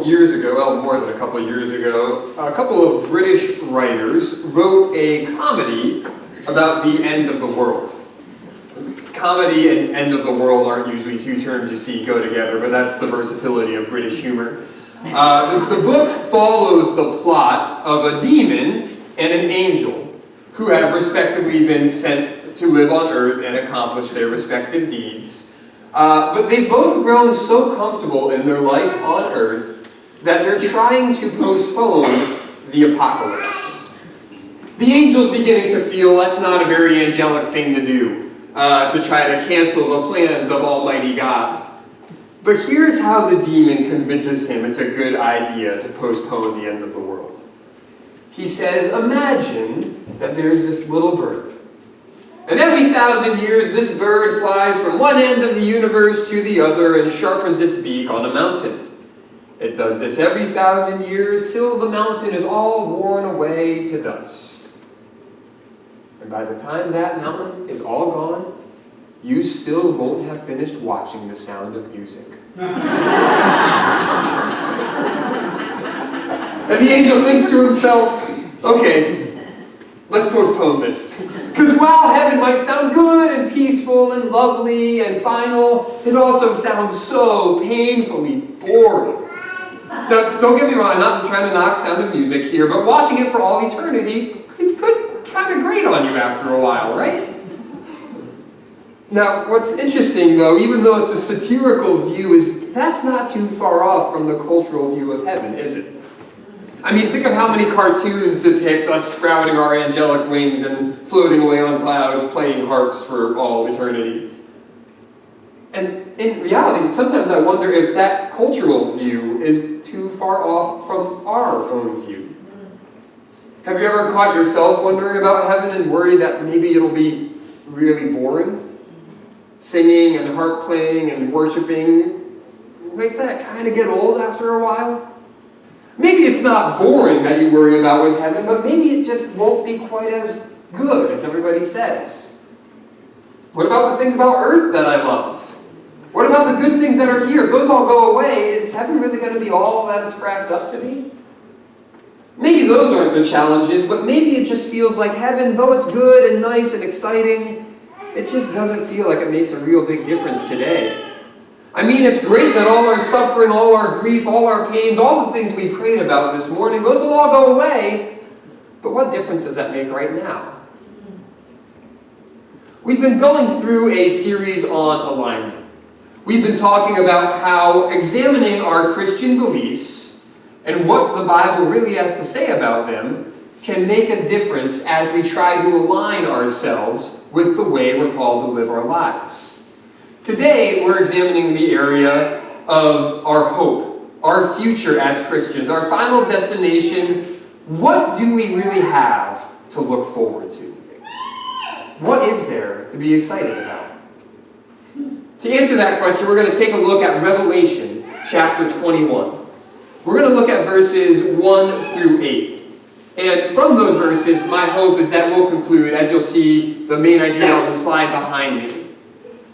years ago, well, more than a couple of years ago, a couple of British writers wrote a comedy about the end of the world. Comedy and end of the world aren't usually two terms you see go together, but that's the versatility of British humor. The book follows the plot of a demon and an angel who have respectively been sent to live on earth and accomplish their respective deeds. But they've both grown so comfortable in their life on earth that they're trying to postpone the apocalypse. The angel's beginning to feel that's not a very angelic thing to do, to try to cancel the plans of Almighty God. But here's how the demon convinces him it's a good idea to postpone the end of the world. He says, imagine that there's this little bird. And every 1,000 years, this bird flies from one end of the universe to the other and sharpens its beak on a mountain. It does this every 1,000 years till the mountain is all worn away to dust. And by the time that mountain is all gone, you still won't have finished watching The Sound of Music. And the angel thinks to himself, okay, let's postpone this. Because while heaven might sound good and peaceful and lovely and final, it also sounds so painfully boring. Now, don't get me wrong, I'm not trying to knock Sound of Music here, but watching it for all eternity could kind of grate on you after a while, right? Now, what's interesting, though, even though it's a satirical view, is that's not too far off from the cultural view of heaven, is it? I mean, think of how many cartoons depict us sprouting our angelic wings and floating away on clouds, playing harps for all eternity. And in reality, sometimes I wonder if that cultural view is too far off from our own view. Have you ever caught yourself wondering about heaven and worry that maybe it'll be really boring? Singing and harp playing and worshiping, might that kind of get old after a while? Maybe it's not boring that you worry about with heaven, but maybe it just won't be quite as good as everybody says. What about the things about earth that I love? What about the good things that are here? If those all go away, is heaven really going to be all that is cracked up to be? Maybe those aren't the challenges, but maybe it just feels like heaven, though it's good and nice and exciting, it just doesn't feel like it makes a real big difference today. I mean, it's great that all our suffering, all our grief, all our pains, all the things we prayed about this morning, those will all go away. But what difference does that make right now? We've been going through a series on alignment. We've been talking about how examining our Christian beliefs and what the Bible really has to say about them can make a difference as we try to align ourselves with the way we're called to live our lives. Today, we're examining the area of our hope, our future as Christians, our final destination. What do we really have to look forward to? What is there to be excited about? To answer that question, we're going to take a look at Revelation chapter 21. We're going to look at verses 1 through 8. And from those verses, my hope is that we'll conclude, as you'll see the main idea on the slide behind me,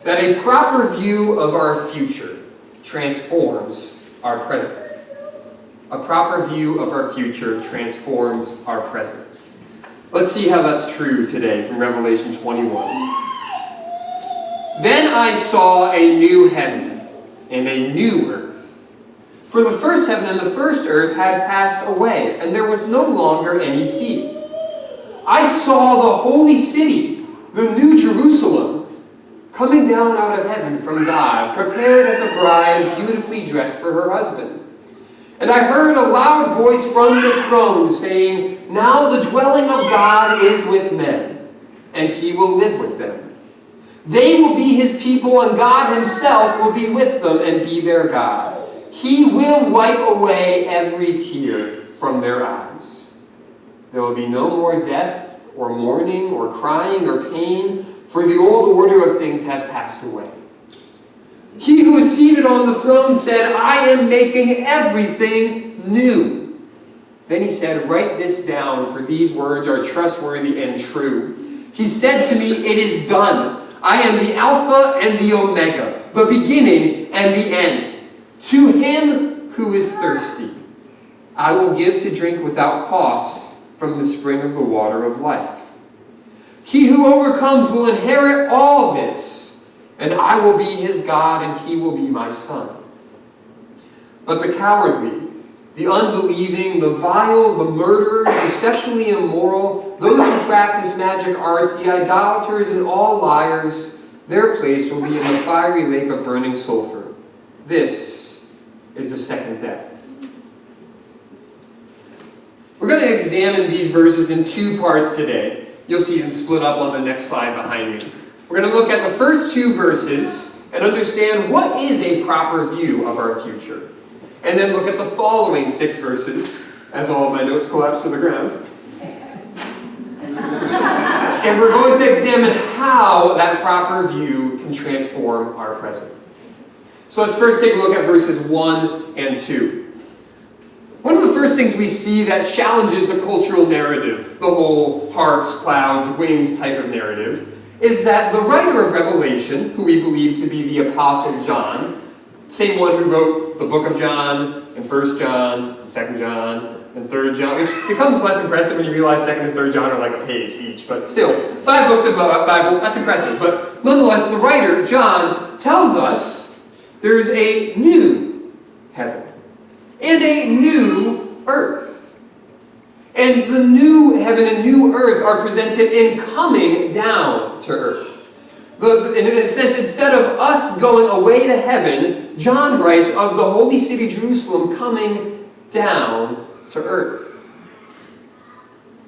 that a proper view of our future transforms our present. A proper view of our future transforms our present. Let's see how that's true today from Revelation 21. Then I saw a new heaven and a new earth. For the first heaven and the first earth had passed away, and there was no longer any sea. I saw the holy city, the new Jerusalem, coming down out of heaven from God, prepared as a bride beautifully dressed for her husband. And I heard a loud voice from the throne saying, now the dwelling of God is with men, and he will live with them. They will be his people, and God himself will be with them and be their God. He will wipe away every tear from their eyes. There will be no more death, or mourning, or crying, or pain, for the old order of things has passed away. He who is seated on the throne said, I am making everything new. Then he said, write this down, for these words are trustworthy and true. He said to me, it is done. I am the Alpha and the Omega, the beginning and the end. To him who is thirsty, I will give to drink without cost from the spring of the water of life. He who overcomes will inherit all this, and I will be his God, and he will be my son. But the cowardly, the unbelieving, the vile, the murderers, the sexually immoral, those who practice magic arts, the idolaters, and all liars, their place will be in the fiery lake of burning sulfur. This is the second death. We're going to examine these verses in two parts today. You'll see them split up on the next slide behind me. We're going to look at the first two verses and understand what is a proper view of our future. And then look at the following 6 verses, as all of my notes collapse to the ground. And we're going to examine how that proper view can transform our present. So let's first take a look at verses 1 and 2. One of the first things we see that challenges the cultural narrative, the whole harps, clouds, wings type of narrative, is that the writer of Revelation, who we believe to be the Apostle John, same one who wrote the book of John, and 1 John, 2 John, and 3 John, which becomes less impressive when you realize 2 and 3 John are like a page each, but still, 5 books of the Bible, that's impressive. But nonetheless, the writer, John, tells us there's a new heaven and a new earth. And the new heaven and new earth are presented in coming down to earth. In a sense, instead of us going away to heaven, John writes of the holy city Jerusalem coming down to earth.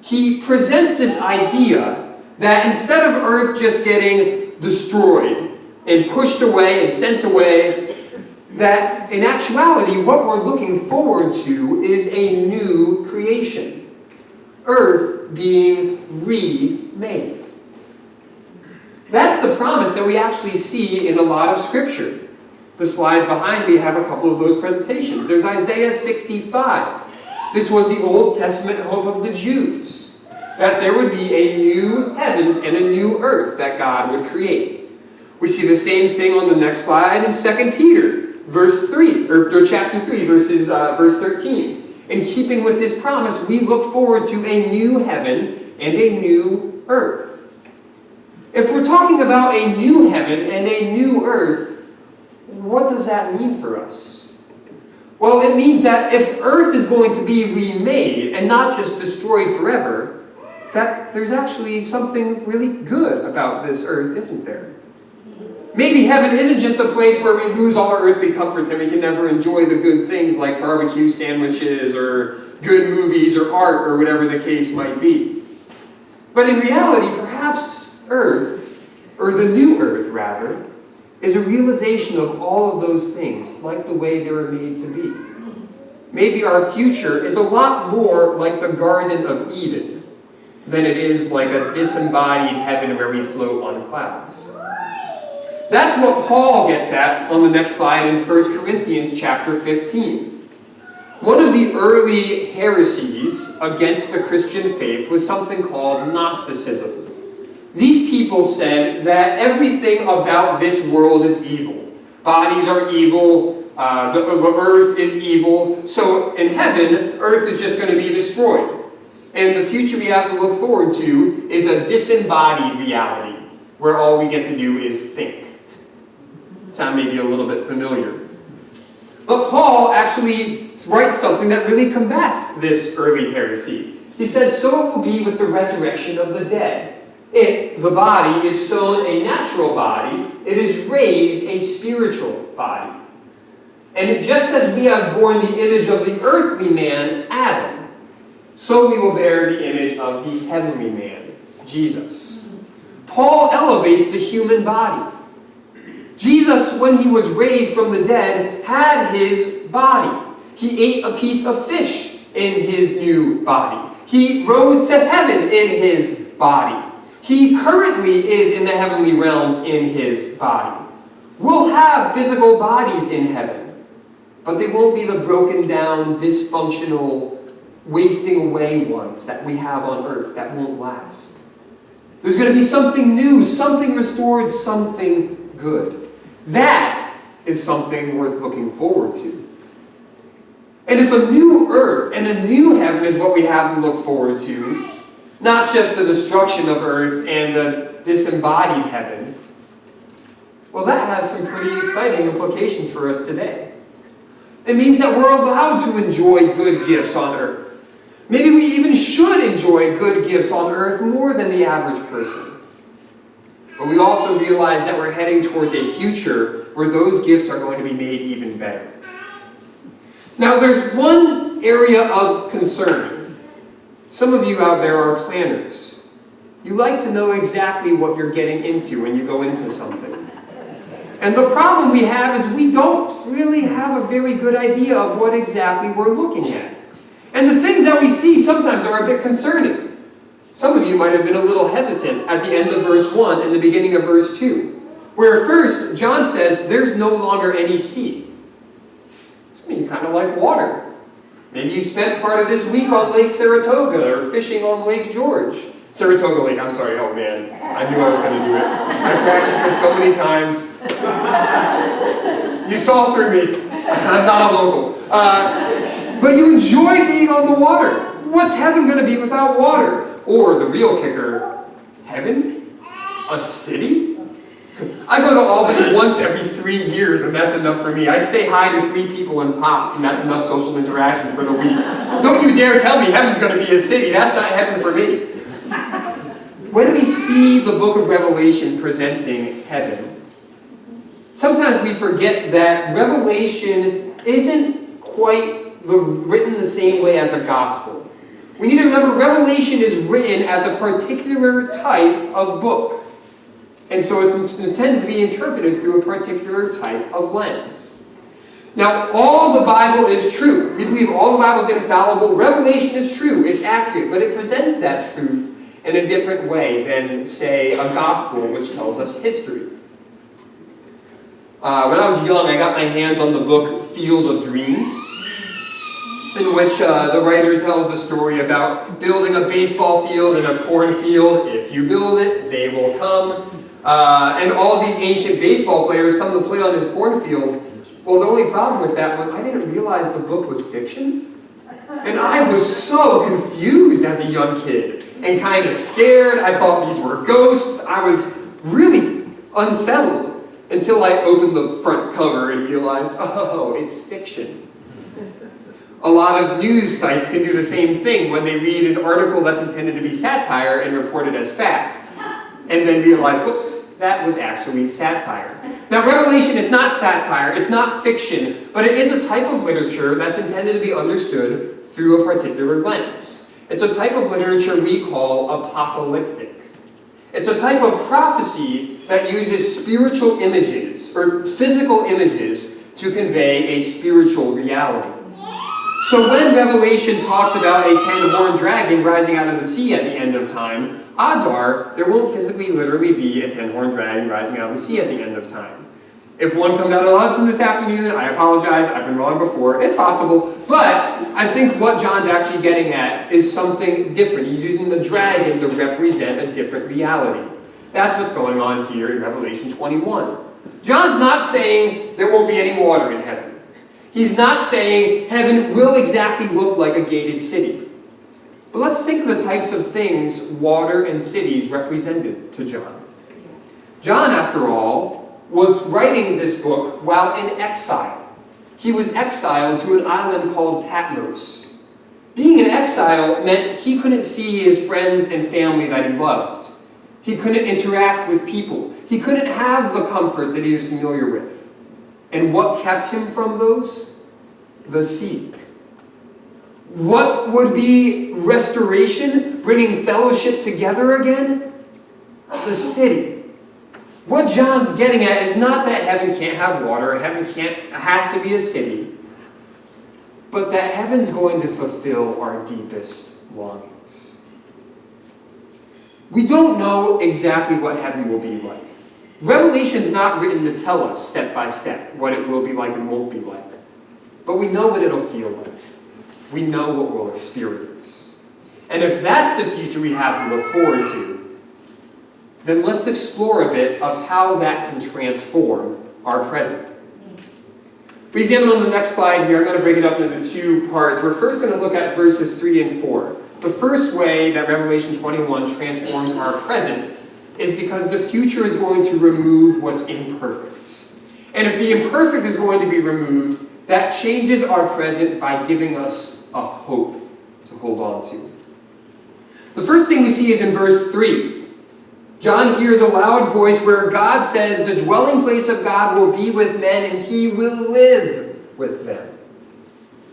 He presents this idea that instead of earth just getting destroyed and pushed away and sent away, that in actuality what we're looking forward to is a new creation. Earth being remade. That's the promise that we actually see in a lot of Scripture. The slides behind me have a couple of those presentations. There's Isaiah 65. This was the Old Testament hope of the Jews, that there would be a new heavens and a new earth that God would create. We see the same thing on the next slide in 2 Peter, verse 3, or chapter 3, verse 13. In keeping with his promise, we look forward to a new heaven and a new earth. If we're talking about a new heaven and a new earth, what does that mean for us? Well, it means that if earth is going to be remade and not just destroyed forever, that there's actually something really good about this earth, isn't there? Maybe heaven isn't just a place where we lose all our earthly comforts and we can never enjoy the good things like barbecue sandwiches or good movies or art or whatever the case might be. But in reality, perhaps earth, or the new earth rather, is a realization of all of those things, like the way they were made to be. Maybe our future is a lot more like the Garden of Eden than it is like a disembodied heaven where we float on clouds. That's what Paul gets at on the next slide in 1 Corinthians chapter 15. One of the early heresies against the Christian faith was something called Gnosticism. These people said that everything about this world is evil. Bodies are evil, the earth is evil, so in heaven, earth is just going to be destroyed. And the future we have to look forward to is a disembodied reality, where all we get to do is think. Sound maybe a little bit familiar. But Paul actually writes something that really combats this early heresy. He says, so it will be with the resurrection of the dead. The body, is sown a natural body, it is raised a spiritual body. And just as we have borne the image of the earthly man, Adam, so we will bear the image of the heavenly man, Jesus. Paul elevates the human body. Jesus, when he was raised from the dead, had his body. He ate a piece of fish in his new body. He rose to heaven in his body. He currently is in the heavenly realms in his body. We'll have physical bodies in heaven, but they won't be the broken down, dysfunctional, wasting away ones that we have on earth that won't last. There's going to be something new, something restored, something good. That is something worth looking forward to. And if a new earth and a new heaven is what we have to look forward to, not just the destruction of earth and the disembodied heaven, well, that has some pretty exciting implications for us today. It means that we're allowed to enjoy good gifts on earth. Maybe we even should enjoy good gifts on earth more than the average person. But we also realize that we're heading towards a future where those gifts are going to be made even better. Now, there's one area of concern. Some of you out there are planners. You like to know exactly what you're getting into when you go into something. And the problem we have is we don't really have a very good idea of what exactly we're looking at. And the things that we see sometimes are a bit concerning. Some of you might have been a little hesitant at the end of verse 1 and the beginning of verse 2, where first John says there's no longer any sea. So you kind of like water. Maybe you spent part of this week on Lake Saratoga or fishing on Lake George. Saratoga Lake, I'm sorry, oh man. I knew I was going to do it. I practiced this so many times. You saw through me. I'm not a local. But you enjoy being on the water. What's heaven going to be without water? Or the real kicker, heaven? A city? I go to Albany once every 3 years, and that's enough for me. I say hi to 3 people in tops, and that's enough social interaction for the week. Don't you dare tell me heaven's going to be a city. That's not heaven for me. When we see the book of Revelation presenting heaven, sometimes we forget that Revelation isn't quite written the same way as a gospel. We need to remember Revelation is written as a particular type of book. And so it's intended to be interpreted through a particular type of lens. Now, all the Bible is true. We believe all the Bible is infallible. Revelation is true. It's accurate. But it presents that truth in a different way than, say, a gospel which tells us history. When I was young, I got my hands on the book Field of Dreams, in which the writer tells a story about building a baseball field and a cornfield. If you build it, they will come. And all of these ancient baseball players come to play on this cornfield. Well, the only problem with that was I didn't realize the book was fiction. And I was so confused as a young kid and kind of scared. I thought these were ghosts. I was really unsettled until I opened the front cover and realized, oh, it's fiction. A lot of news sites can do the same thing when they read an article that's intended to be satire and report it as fact, and then realize, whoops, that was actually satire. Now, Revelation is not satire, it's not fiction, but it is a type of literature that's intended to be understood through a particular lens. It's a type of literature we call apocalyptic. It's a type of prophecy that uses spiritual images, or physical images, to convey a spiritual reality. So when Revelation talks about a 10-horned dragon rising out of the sea at the end of time, odds are there won't physically literally be a 10-horned dragon rising out of the sea at the end of time. If one comes out of the Hudson this afternoon, I apologize, I've been wrong before, it's possible, but I think what John's actually getting at is something different. He's using the dragon to represent a different reality. That's what's going on here in Revelation 21. John's not saying there won't be any water in heaven. He's not saying heaven will exactly look like a gated city. But let's think of the types of things water and cities represented to John. John, after all, was writing this book while in exile. He was exiled to an island called Patmos. Being in exile meant he couldn't see his friends and family that he loved. He couldn't interact with people. He couldn't have the comforts that he was familiar with. And what kept him from those? The sea. What would be restoration, bringing fellowship together again? The city. What John's getting at is not that heaven can't have water, heaven has to be a city, but that heaven's going to fulfill our deepest longings. We don't know exactly what heaven will be like. Revelation's not written to tell us step by step what it will be like and won't be like. But we know what it'll feel like. We know what we'll experience. And if that's the future we have to look forward to, then let's explore a bit of how that can transform our present. We examine on the next slide here. I'm going to break it up into two parts. We're first going to look at verses 3 and 4. The first way that Revelation 21 transforms our present is because the future is going to remove what's imperfect. And if the imperfect is going to be removed, that changes our present by giving us a hope to hold on to. The first thing we see is in verse 3. John hears a loud voice where God says, the dwelling place of God will be with men and he will live with them.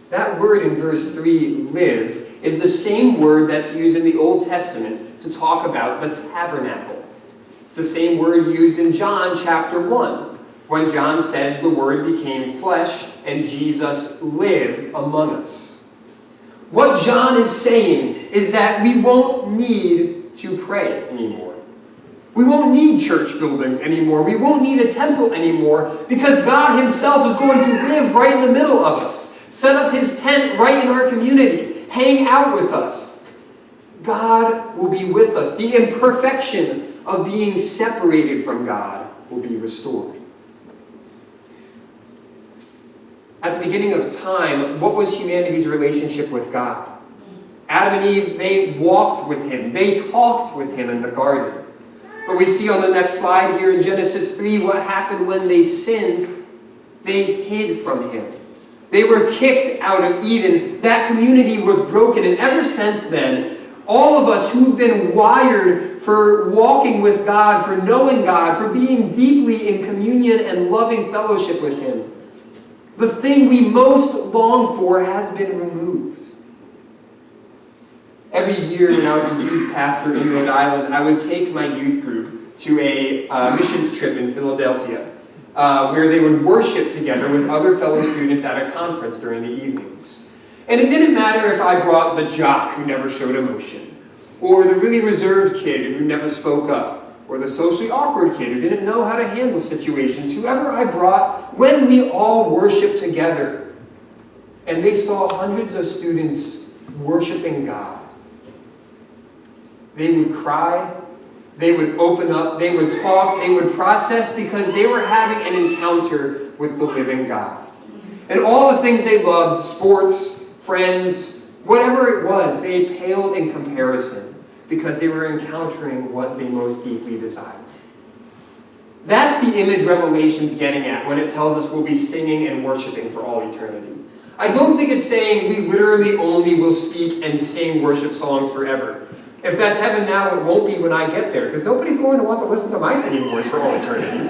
That word in verse 3, live, is the same word that's used in the Old Testament to talk about the tabernacle. It's the same word used in John chapter 1, when John says the word became flesh and Jesus lived among us. What John is saying is that we won't need to pray anymore. We won't need church buildings anymore. We won't need a temple anymore because God himself is going to live right in the middle of us, set up his tent right in our community, hang out with us. God will be with us. The imperfection of being separated from God will be restored. At the beginning of time, what was humanity's relationship with God? Adam and Eve, they walked with him. They talked with him in the garden. But we see on the next slide here in Genesis 3 what happened when they sinned. They hid from him. They were kicked out of Eden. That community was broken. And ever since then, all of us who've been wired for walking with God, for knowing God, for being deeply in communion and loving fellowship with him, the thing we most long for has been removed. Every year when I was a youth pastor in Rhode Island, I would take my youth group to a missions trip in Philadelphia, where they would worship together with other fellow students at a conference during the evenings. And it didn't matter if I brought the jock who never showed emotion, or the really reserved kid who never spoke up, or the socially awkward kid who didn't know how to handle situations. Whoever I brought, when we all worshiped together, and they saw hundreds of students worshiping God, they would cry, they would open up, they would talk, they would process because they were having an encounter with the living God. And all the things they loved, sports, friends, whatever it was, they paled in comparison because they were encountering what they most deeply desired. That's the image Revelation's getting at when it tells us we'll be singing and worshiping for all eternity. I don't think it's saying we literally only will speak and sing worship songs forever. If that's heaven now, it won't be when I get there, because nobody's going to want to listen to my singing voice for all eternity.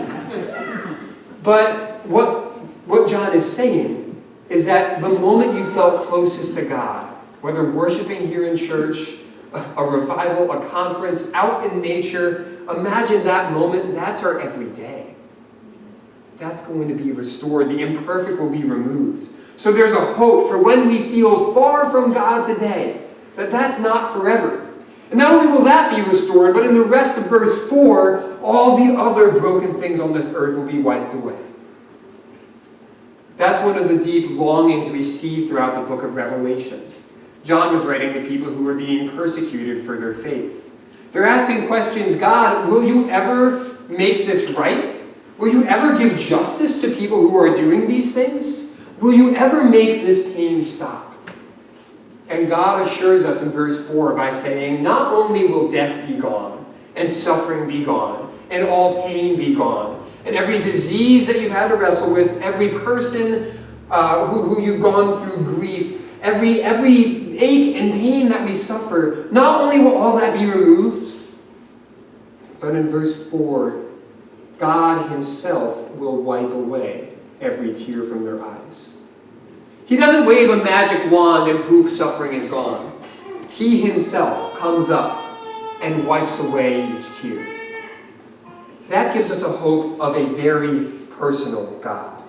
But what John is saying is that the moment you felt closest to God, whether worshiping here in church, a revival, a conference, out in nature, imagine that moment. That's our everyday. That's going to be restored. The imperfect will be removed. So there's a hope for when we feel far from God today, that's not forever. And not only will that be restored, but in the rest of verse 4, all the other broken things on this earth will be wiped away. That's one of the deep longings we see throughout the book of Revelation. John was writing to people who were being persecuted for their faith. They're asking questions, God, will you ever make this right? Will you ever give justice to people who are doing these things? Will you ever make this pain stop? And God assures us in verse 4 by saying, not only will death be gone, and suffering be gone, and all pain be gone, and every disease that you've had to wrestle with, every person who you've gone through grief, every ache and pain that we suffer, not only will all that be removed, but in verse 4, God himself will wipe away every tear from their eyes. He doesn't wave a magic wand and poof, suffering is gone. He himself comes up and wipes away each tear. That gives us a hope of a very personal God,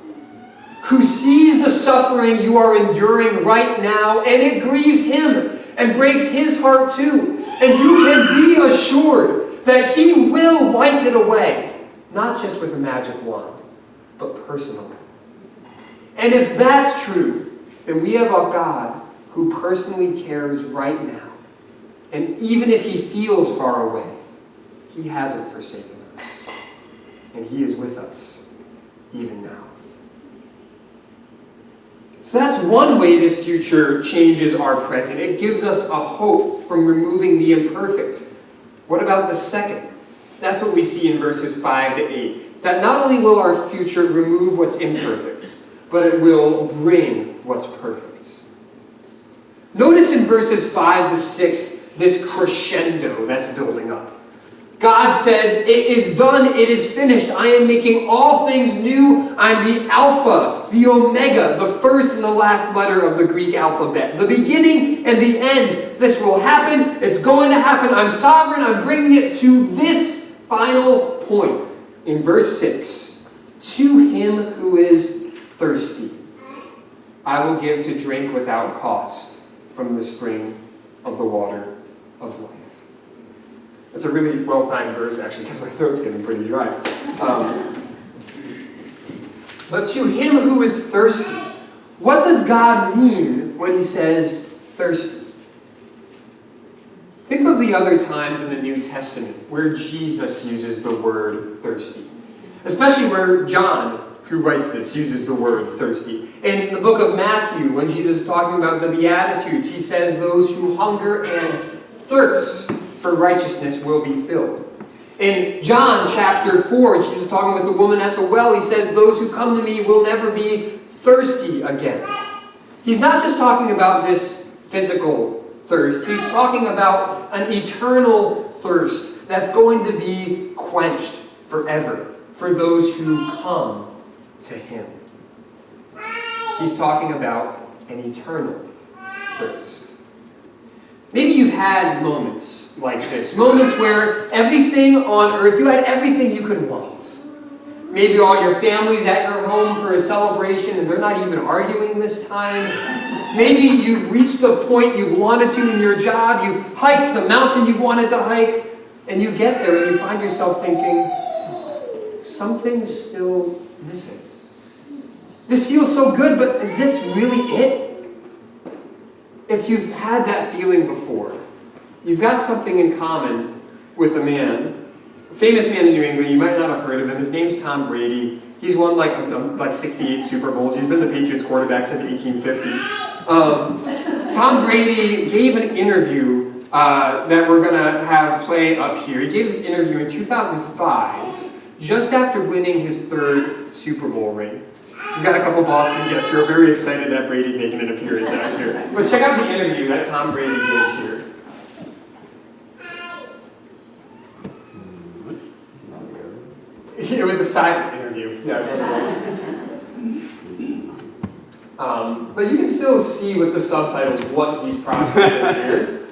who sees the suffering you are enduring right now, and it grieves him and breaks his heart too. And you can be assured that he will wipe it away, not just with a magic wand, but personally. And if that's true, then we have a God who personally cares right now. And even if he feels far away, he hasn't forsaken us. And he is with us even now. So that's one way this future changes our present. It gives us a hope from removing the imperfect. What about the second? That's what we see in verses 5 to 8. That not only will our future remove what's imperfect, but it will bring what's perfect. Notice in verses 5 to 6 this crescendo that's building up. God says, it is done, it is finished. I am making all things new. I'm the Alpha, the Omega, the first and the last letter of the Greek alphabet. The beginning and the end. This will happen. It's going to happen. I'm sovereign. I'm bringing it to this final point. In verse 6, to him who is thirsty, I will give to drink without cost from the spring of the water of life. It's a really well-timed verse, actually, because my throat's getting pretty dry. But to him who is thirsty, what does God mean when he says thirsty? Think of the other times in the New Testament where Jesus uses the word thirsty. Especially where John, who writes this, uses the word thirsty. In the book of Matthew, when Jesus is talking about the Beatitudes, he says those who hunger and thirst for righteousness will be filled. In John chapter 4, Jesus is talking with the woman at the well. He says, those who come to me will never be thirsty again. He's not just talking about this physical thirst. He's talking about an eternal thirst that's going to be quenched forever for those who come to him. He's talking about an eternal thirst. Maybe you've had moments like this. Moments where everything on earth, you had everything you could want. Maybe all your family's at your home for a celebration and they're not even arguing this time. Maybe you've reached the point you've wanted to in your job. You've hiked the mountain you've wanted to hike. And you get there and you find yourself thinking, something's still missing. This feels so good, but is this really it? If you've had that feeling before, you've got something in common with a man, a famous man in New England. You might not have heard of him. His name's Tom Brady. He's won like 68 Super Bowls. He's been the Patriots quarterback since 1850. Tom Brady gave an interview that we're going to have play up here. He gave this interview in 2005, just after winning his third Super Bowl ring. We've got a couple Boston guests who are very excited that Brady's making an appearance out here. But check out the interview that Tom Brady gives here. It was a silent interview. Yeah, but you can still see with the subtitles what he's processing here.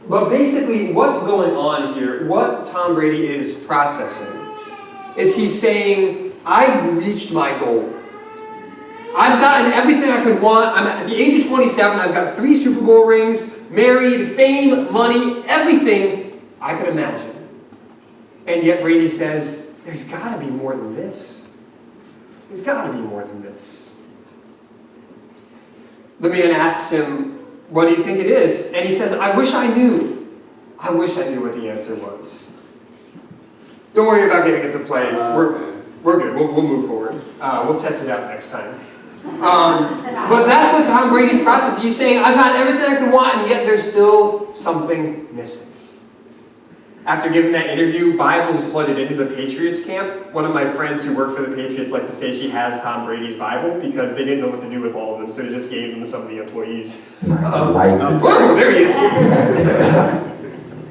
But basically, what's going on here, what Tom Brady is processing, is he's saying, I've reached my goal. I've gotten everything I could want. I'm at the age of 27. I've got 3 Super Bowl rings, married, fame, money, everything I could imagine. And yet Brady says, there's got to be more than this. There's got to be more than this. The man asks him, what do you think it is? And he says, I wish I knew. I wish I knew what the answer was. Don't worry about getting it to play. We're good. We'll move forward. We'll test it out next time. But that's what Tom Brady's process. He's saying, I've got everything I could want, and yet there's still something missing. After giving that interview, Bibles flooded into the Patriots camp. One of my friends who work for the Patriots likes to say she has Tom Brady's Bible because they didn't know what to do with all of them, so they just gave them to some of the employees. Whoa, there he is.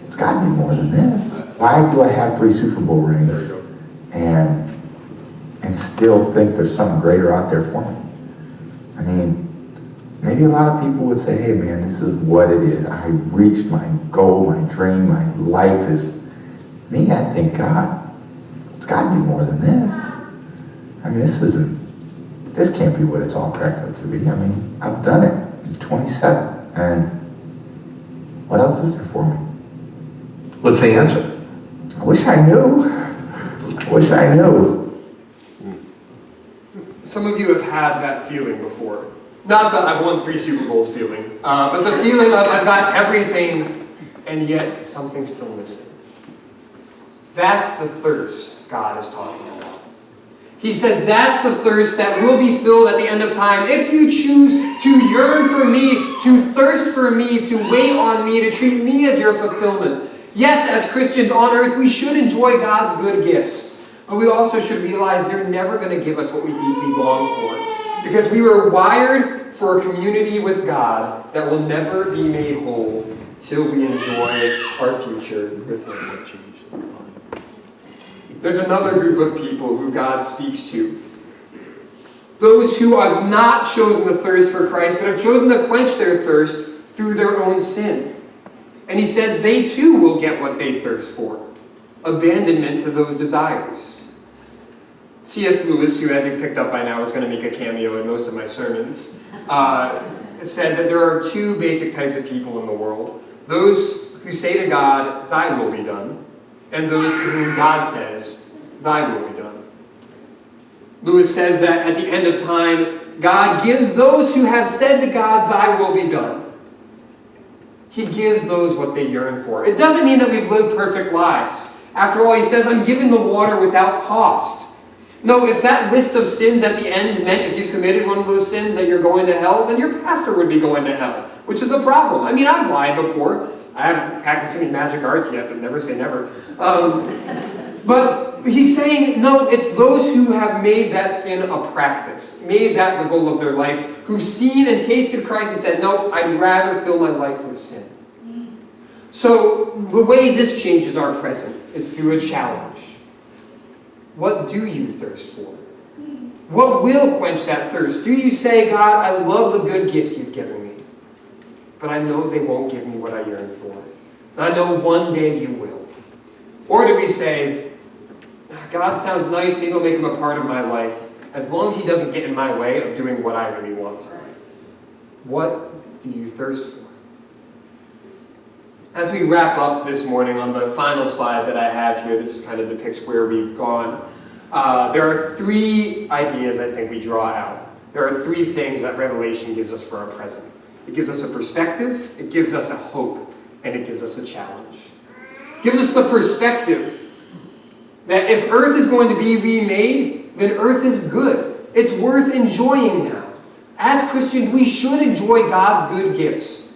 It's got to be more than this. Why do I have 3 Super Bowl rings and still think there's something greater out there for me? I mean, maybe a lot of people would say, hey man, this is what it is. I reached my goal, my dream, my life is... Me, I think, God, it's got to be more than this. I mean, this can't be what it's all cracked up to be. I mean, I've done it. I'm 27, and what else is there for me? What's the answer? I wish I knew. I wish I knew. Some of you have had that feeling before. Not that I've won 3 Super Bowls feeling, but the feeling of I've got everything, and yet something's still missing. That's the thirst God is talking about. He says that's the thirst that will be filled at the end of time. If you choose to yearn for me, to thirst for me, to wait on me, to treat me as your fulfillment. Yes, as Christians on earth, we should enjoy God's good gifts. But we also should realize they're never going to give us what we deeply long for. Because we were wired for a community with God that will never be made whole till we enjoy our future with Him. There's another group of people who God speaks to. Those who have not chosen the thirst for Christ, but have chosen to quench their thirst through their own sin. And he says they too will get what they thirst for. Abandonment to those desires. C.S. Lewis, who as you've picked up by now is going to make a cameo in most of my sermons, said that there are two basic types of people in the world. Those who say to God, "Thy will be done," and those to whom God says, "Thy will be done." Lewis says that at the end of time, God gives those who have said to God, "Thy will be done." He gives those what they yearn for. It doesn't mean that we've lived perfect lives. After all, he says, "I'm giving the water without cost." No, if that list of sins at the end meant if you've committed one of those sins that you're going to hell, then your pastor would be going to hell, which is a problem. I mean, I've lied before. I haven't practiced any magic arts yet, but never say never. But he's saying, no, it's those who have made that sin a practice, made that the goal of their life, who've seen and tasted Christ and said, no, I'd rather fill my life with sin. So the way this changes our present is through a challenge. What do you thirst for? What will quench that thirst? Do you say, God, I love the good gifts you've given me, but I know they won't give me what I yearn for. And I know one day you will. Or do we say, God sounds nice, maybe I'll make him a part of my life, as long as he doesn't get in my way of doing what I really want. What do you thirst for? As we wrap up this morning on the final slide that I have here that just kind of depicts where we've gone, there are three ideas I think we draw out. There are three things that Revelation gives us for our present. It gives us a perspective, it gives us a hope, and it gives us a challenge. It gives us the perspective that if earth is going to be remade, then earth is good. It's worth enjoying now. As Christians, we should enjoy God's good gifts.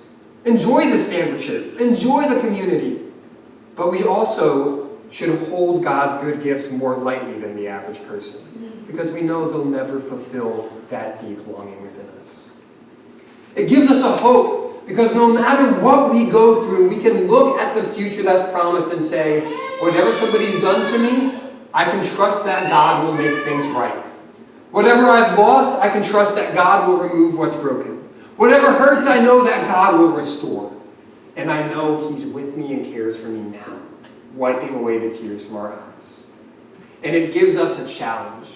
Enjoy the sandwiches. Enjoy the community. But we also should hold God's good gifts more lightly than the average person, because we know they'll never fulfill that deep longing within us. It gives us a hope, because no matter what we go through, we can look at the future that's promised and say, whatever somebody's done to me, I can trust that God will make things right. Whatever I've lost, I can trust that God will remove what's broken. Whatever hurts, I know that God will restore. And I know he's with me and cares for me now, wiping away the tears from our eyes. And it gives us a challenge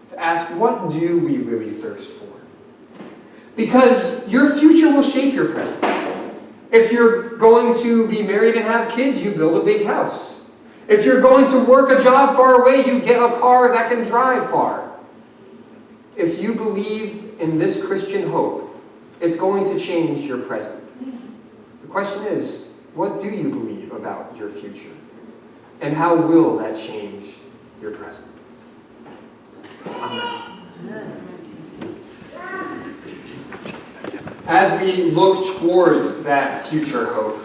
to ask, what do we really thirst for? Because your future will shape your present. If you're going to be married and have kids, you build a big house. If you're going to work a job far away, you get a car that can drive far. If you believe in this Christian hope, it's going to change your present. The question is, what do you believe about your future? And how will that change your present? Amen. As we look towards that future hope,